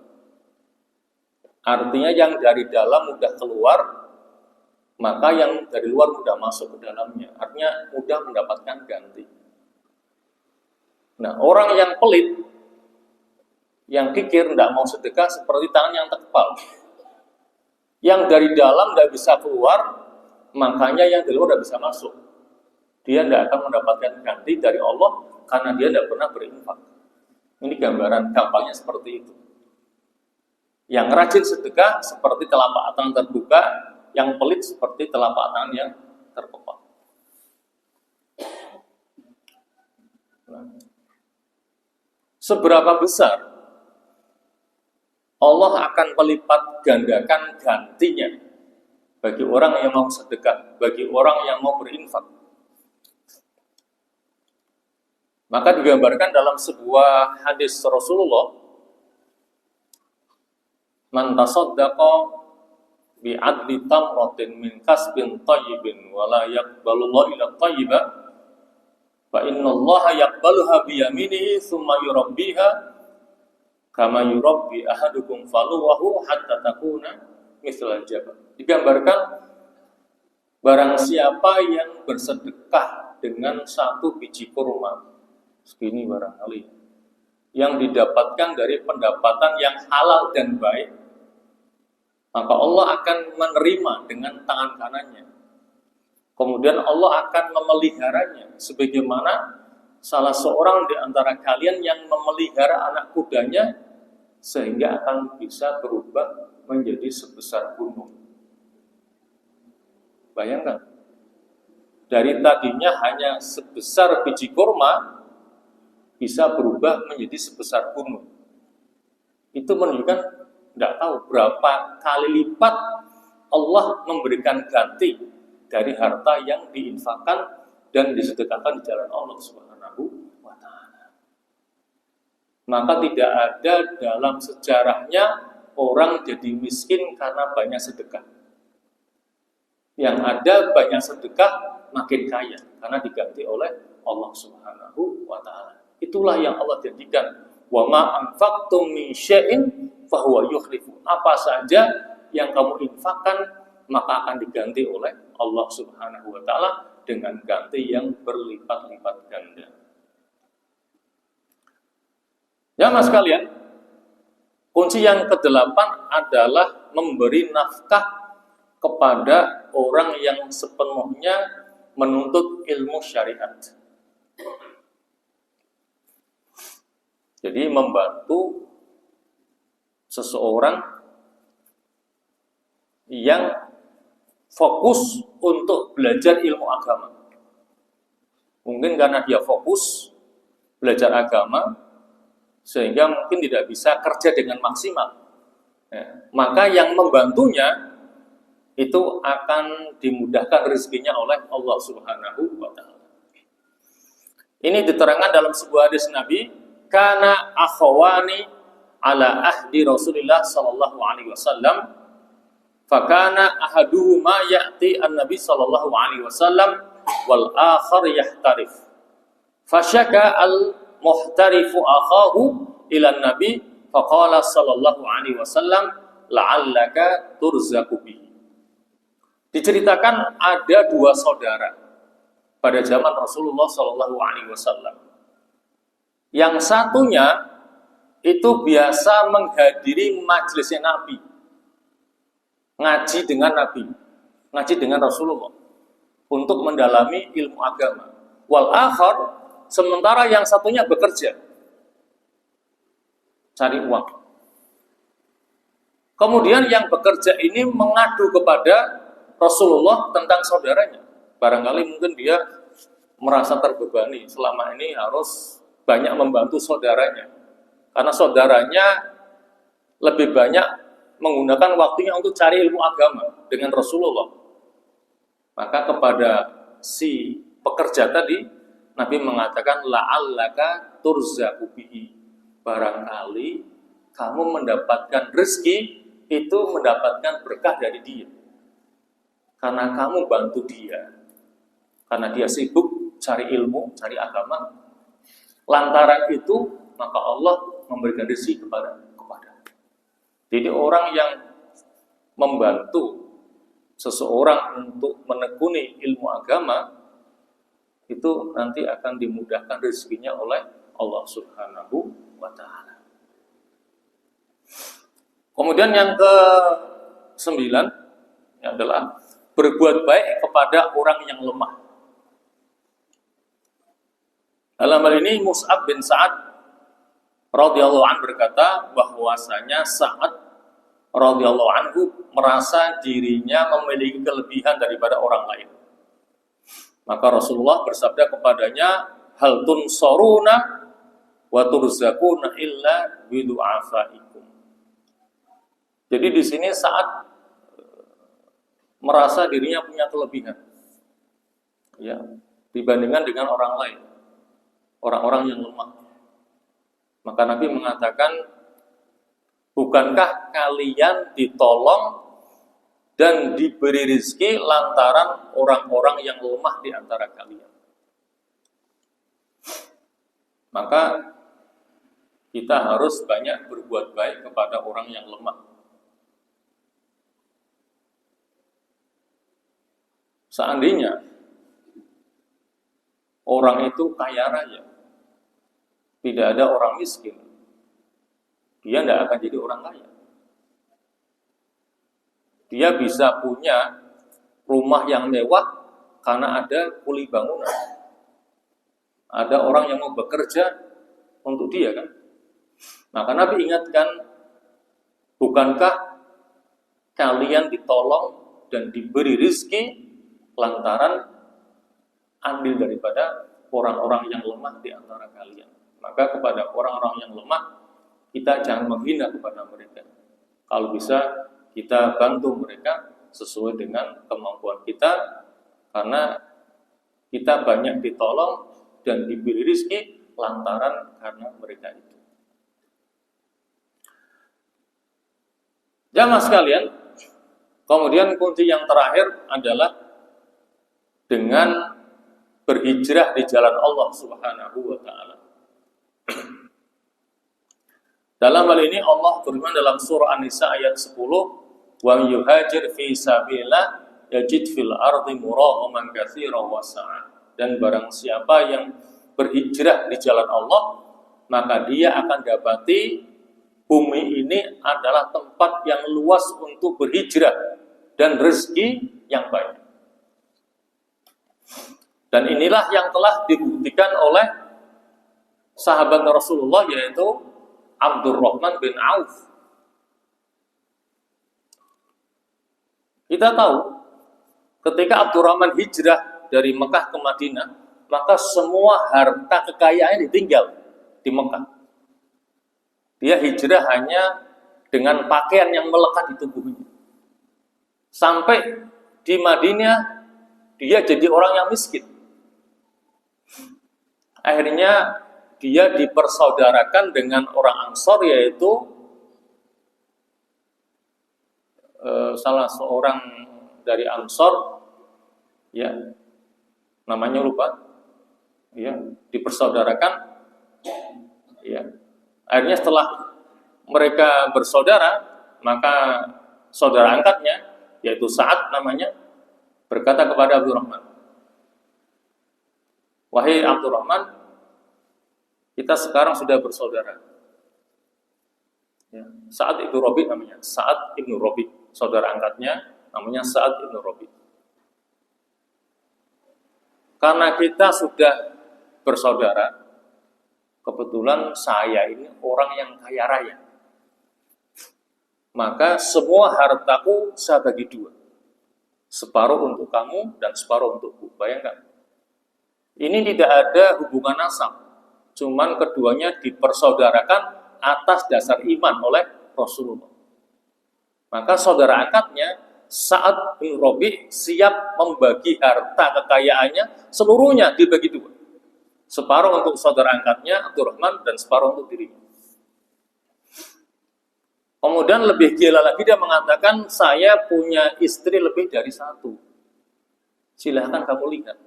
Artinya yang dari dalam mudah keluar, maka yang dari luar mudah masuk ke dalamnya. Artinya mudah mendapatkan ganti. Nah, orang yang pelit, yang kikir, tidak mau sedekah, seperti tangan yang tebal. Yang dari dalam tidak bisa keluar, makanya yang dari luar tidak bisa masuk. Dia tidak akan mendapatkan ganti dari Allah, karena dia tidak pernah berinfak. Ini gambaran gampangnya seperti itu. Yang rajin sedekah seperti telapak tangan terbuka, yang pelit seperti telapak tangan yang terkepal. Nah, seberapa besar Allah akan melipat gandakan gantinya bagi orang yang mau sedekah, bagi orang yang mau berinfak. Maka digambarkan dalam sebuah hadis Rasulullah, "Man tasaddaqa bi'adli tamratin min kasbin tayyibin wa la yaqbalullahu illa tayyiba fa innallaha yaqbaluha bi yaminihi tsumma yurabbiha kama yurabbi ahadukum faluwahu hatta takuna mithlal jabal." Digambarkan barang siapa yang bersedekah dengan satu biji kurma segini barangkali, yang didapatkan dari pendapatan yang halal dan baik, maka Allah akan menerima dengan tangan kanannya. Kemudian Allah akan memeliharanya, sebagaimana salah seorang di antara kalian yang memelihara anak kudanya sehingga akan bisa berubah menjadi sebesar gunung. Bayangkan, dari tadinya hanya sebesar biji kurma bisa berubah menjadi sebesar gunung. Itu menunjukkan tidak tahu berapa kali lipat Allah memberikan ganti dari harta yang diinfakkan dan disedekahkan di jalan Allah Subhanahu wa Ta'ala. Maka tidak ada dalam sejarahnya orang jadi miskin karena banyak sedekah. Yang ada banyak sedekah makin kaya karena diganti oleh Allah Subhanahu wa Ta'ala. Itulah yang Allah janjikan. Wa ma anfaqtum min syai'in fahuwa yukhlifu. Apa saja yang kamu infakkan maka akan diganti oleh Allah Subhanahu wa Ta'ala dengan ganti yang berlipat-lipat ganda. Ya mas kalian, kunci yang ke-8 adalah memberi nafkah kepada orang yang sepenuhnya menuntut ilmu syariat. Jadi membantu seseorang yang fokus untuk belajar ilmu agama. Mungkin karena dia fokus belajar agama, sehingga mungkin tidak bisa kerja dengan maksimal. Maka yang membantunya itu akan dimudahkan rezekinya oleh Allah Subhanahu wa Ta'ala. Ini diterangkan dalam sebuah hadis Nabi, kana akhawani ala ahdi Rasulillah sallallahu alaihi wasallam, fakana ahaduhuma ya'ti an-nabi sallallahu alaihi wasallam wal akhar yahtarif. Fasyaka al-muhtarifu akhahu ila an-nabi faqala sallallahu alaihi wasallam la'allaka turzaqu bihi. Diceritakan ada dua saudara pada zaman Rasulullah sallallahu alaihi wasallam. Yang satunya itu biasa menghadiri majelisnya Nabi, ngaji dengan Nabi, ngaji dengan Rasulullah untuk mendalami ilmu agama. Wal akhar, sementara yang satunya bekerja, cari uang. Kemudian yang bekerja ini mengadu kepada Rasulullah tentang saudaranya. Barangkali mungkin dia merasa terbebani selama ini harus banyak membantu saudaranya, karena saudaranya lebih banyak menggunakan waktunya untuk cari ilmu agama dengan Rasulullah. Maka kepada si pekerja tadi, Nabi mengatakan la'allaka turzaqu bihi. Barangkali kamu mendapatkan rezeki itu mendapatkan berkah dari dia, karena kamu bantu dia, karena dia sibuk cari ilmu, cari agama. Lantaran itu maka Allah memberikan rezeki kepada. Jadi orang yang membantu seseorang untuk menekuni ilmu agama itu nanti akan dimudahkan rezekinya oleh Allah Subhanahu wa Ta'ala. Kemudian yang ke-9 adalah berbuat baik kepada orang yang lemah. Dalam hal ini Mus'ab bin Sa'ad radhiyallahu anhu berkata bahwasanya Sa'ad radhiyallahu anhu merasa dirinya memiliki kelebihan daripada orang lain. Maka Rasulullah bersabda kepadanya, hal tunsaruna wa turzaquna illa bidu'afaikum. Jadi di sini Sa'ad merasa dirinya punya kelebihan, ya, dibandingkan dengan orang lain, orang-orang yang lemah. Maka Nabi mengatakan, bukankah kalian ditolong dan diberi rezeki lantaran orang-orang yang lemah di antara kalian? Maka kita harus banyak berbuat baik kepada orang yang lemah. Seandainya orang itu kaya raya, tidak ada orang miskin, dia tidak akan jadi orang kaya. Dia bisa punya rumah yang mewah karena ada kuli bangunan. Ada orang yang mau bekerja untuk dia kan. Maka Nabi ingatkan, bukankah kalian ditolong dan diberi rizki lantaran ambil daripada orang-orang yang lemah di antara kalian. Maka kepada orang-orang yang lemah, kita jangan menghina kepada mereka. Kalau bisa, kita bantu mereka sesuai dengan kemampuan kita, karena kita banyak ditolong dan diberi rizki lantaran karena mereka itu. Jamaah sekalian, kemudian kunci yang terakhir adalah dengan berhijrah di jalan Allah Subhanahu wa taala. Dalam hal ini Allah berfirman dalam surah An-Nisa ayat 10, "Wa yuhajir fi sabilillah yajid fil ardi muraghaman katsiran wa sa'a." Dan barang siapa yang berhijrah di jalan Allah, maka dia akan dapati bumi ini adalah tempat yang luas untuk berhijrah dan rezeki yang banyak. Dan inilah yang telah dibuktikan oleh sahabat Rasulullah, yaitu Abdurrahman bin Auf. Kita tahu ketika Abdurrahman hijrah dari Mekah ke Madinah, maka semua harta kekayaannya ditinggal di Mekah. Dia hijrah hanya dengan pakaian yang melekat di tubuhnya. Sampai di Madinah dia jadi orang yang miskin. Akhirnya dia dipersaudarakan dengan orang Ansor, yaitu salah seorang dari Ansor, ya, namanya lupa, ya, dipersaudarakan, ya. Akhirnya setelah mereka bersaudara, maka saudara angkatnya, yaitu Sa'ad namanya, berkata kepada Abdurrahman, "Wahai Abdurrahman, kita sekarang sudah bersaudara." Ya, Sa'ad ibnu Rabi namanya, Sa'ad ibnu Rabi, saudara angkatnya namanya Sa'ad ibnu Rabi. Karena kita sudah bersaudara, kebetulan saya ini orang yang kaya raya, maka semua hartaku saya bagi dua, separuh untuk kamu dan separuh untukku. Bayangkan, ini tidak ada hubungan nasab, cuman keduanya dipersaudarakan atas dasar iman oleh Rasulullah. Maka saudara angkatnya Sa'ad bin Rabi siap membagi harta kekayaannya seluruhnya dibagi dua, separuh untuk saudara angkatnya Abdurrahman dan separuh untuk dirinya. Kemudian lebih gila lagi dia mengatakan, "Saya punya istri lebih dari satu. Silahkan kamu lihat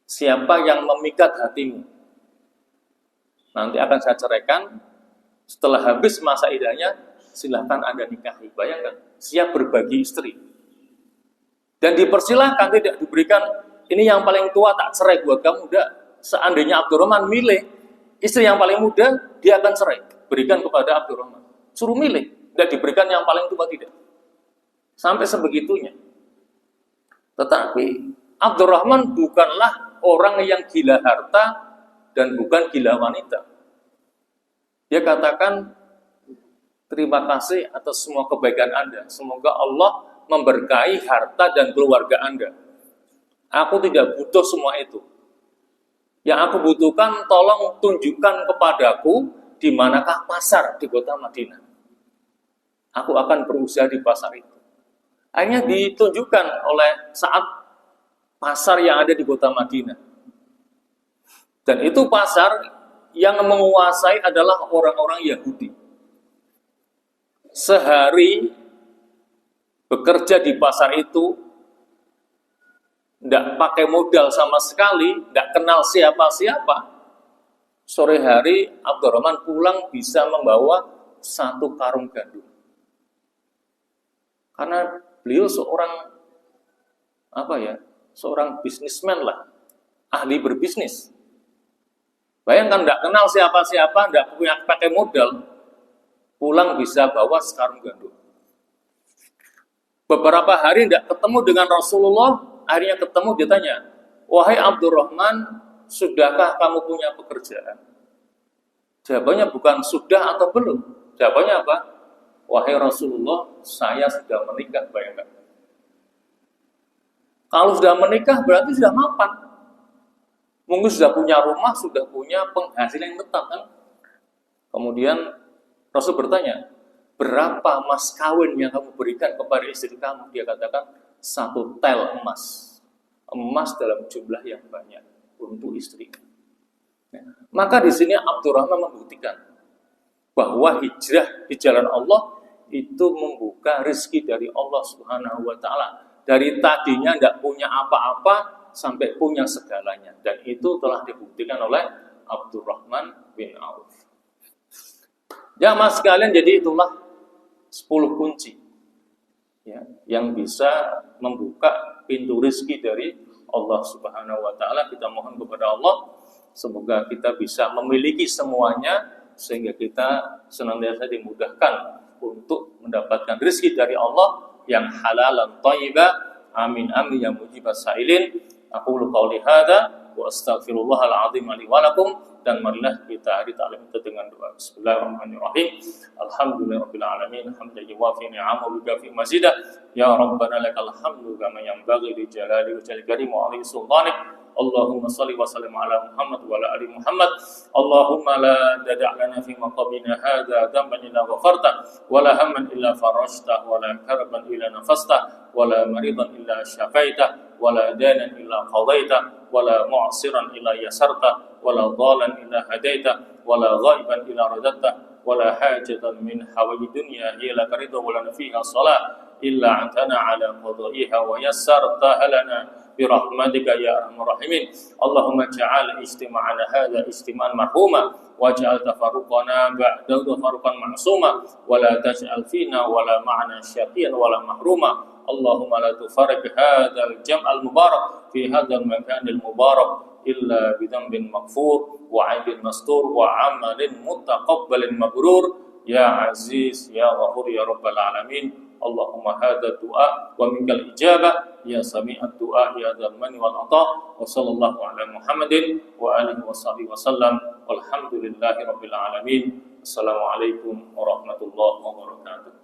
siapa yang memikat hatimu. Nanti akan saya ceraikan. Setelah habis masa idahnya, silahkan Anda nikahi." Bayangkan, siap berbagi istri. Dan dipersilahkan, tidak diberikan, "Ini yang paling tua, tak cerai buat kamu." Tidak. Seandainya Abdurrahman milih istri yang paling muda, dia akan cerai, berikan kepada Abdurrahman. Suruh milih, tidak diberikan yang paling tua, tidak. Sampai sebegitunya. Tetapi Abdurrahman bukanlah orang yang gila harta dan bukan gila wanita. Dia katakan, "Terima kasih atas semua kebaikan Anda. Semoga Allah memberkahi harta dan keluarga Anda. Aku tidak butuh semua itu. Yang aku butuhkan, tolong tunjukkan kepadaku di manakah pasar di kota Madinah. Aku akan berusaha di pasar itu." Akhirnya ditunjukkan oleh Sa'ad pasar yang ada di kota Madinah. Dan itu pasar yang menguasai adalah orang-orang Yahudi. Sehari bekerja di pasar itu, tidak pakai modal sama sekali, tidak kenal siapa-siapa. Sore hari Abdurrahman pulang bisa membawa 1 karung gandum. Karena beliau seorang bisnismen lah, ahli berbisnis. Bayangkan tidak kenal siapa-siapa, tidak punya pakai modal, pulang bisa bawa sekarung gandum. Beberapa hari tidak ketemu dengan Rasulullah, akhirnya ketemu, ditanya, wahai Abdurrahman, sudahkah kamu punya pekerjaan? Jawabannya bukan sudah atau belum. Jawabannya apa? Wahai Rasulullah, saya sudah menikah, bayangkan. Kalau sudah menikah berarti sudah mapan. Mungkin sudah punya rumah, sudah punya penghasilan yang tetap kan. Kemudian Rasul bertanya, berapa mas kawin yang kamu berikan kepada istri kamu? Dia katakan, 1 tel emas. Emas dalam jumlah yang banyak untuk istri. Maka di sini Abdurrahman membuktikan bahwa hijrah di jalan Allah itu membuka rezeki dari Allah Subhanahu wa taala. Dari tadinya tidak punya apa-apa sampai punya segalanya, dan itu telah dibuktikan oleh Abdurrahman bin Auf. Ya mas sekalian, jadi itulah 10 kunci ya, yang bisa membuka pintu rezeki dari Allah Subhanahu wa taala. Kita mohon kepada Allah semoga kita bisa memiliki semuanya sehingga kita senantiasa dimudahkan untuk mendapatkan rezeki dari Allah yang halalan thayyibah. Amin amin ya mujibas sa'ilin. Aqulu qawli hadza wa astaghfirullahal azim li wa lakum. Dan marilah kita hari ta'lim itu dengan doa. Bismillahirrahmanirrahim. Alhamdulillahirabbil alamin. Hamdan yuwafi ni'amahu wa yukafi mazidah. Ya rabbana lakal hamdu kama yanbaghi li jalali wajhil karim wa ali sultanik. Allahumma salli wa sallim ala Muhammad wa ala ali Muhammad. Allahumma la dada' lana fi maqamina hadza dhanban illa ghafarta wa la hamman illa farajta wa la karban illa nafasta wa la maridan illa syafaita wa la danan illa qadaita wa la mu'siran illa yasarta wa la dhalan illa hadaita wa la ghaiban illa radatta wa la hajatan min hawaij dunya illa karida wa lana fiha salat illa antana ala qada'iha wa yassartaha lana برحمتك يا أرحم الراحمين. اللهم اجعل اجتماعنا هذا اجتماعا مرحوما واجعل تفرقنا بعده تفرقا معصوما ولا تجعل فينا ولا معنا شقيا ولا محروما. اللهم لا تفرق هذا الجمع المبارك في هذا المكان المبارك إلا بذنب مغفور وعيب مستور وعمل متقبل مبرور يا عزيز يا غفور يا رب العالمين. Allahumma hadha du'a wa minkal ijabah ya sami'ad du'a ya dzal manni wal 'atha wa sallallahu ala Muhammadin wa alihi washabihi wasallam walhamdulillahi rabbil alamin. Assalamualaikum warahmatullahi wabarakatuh.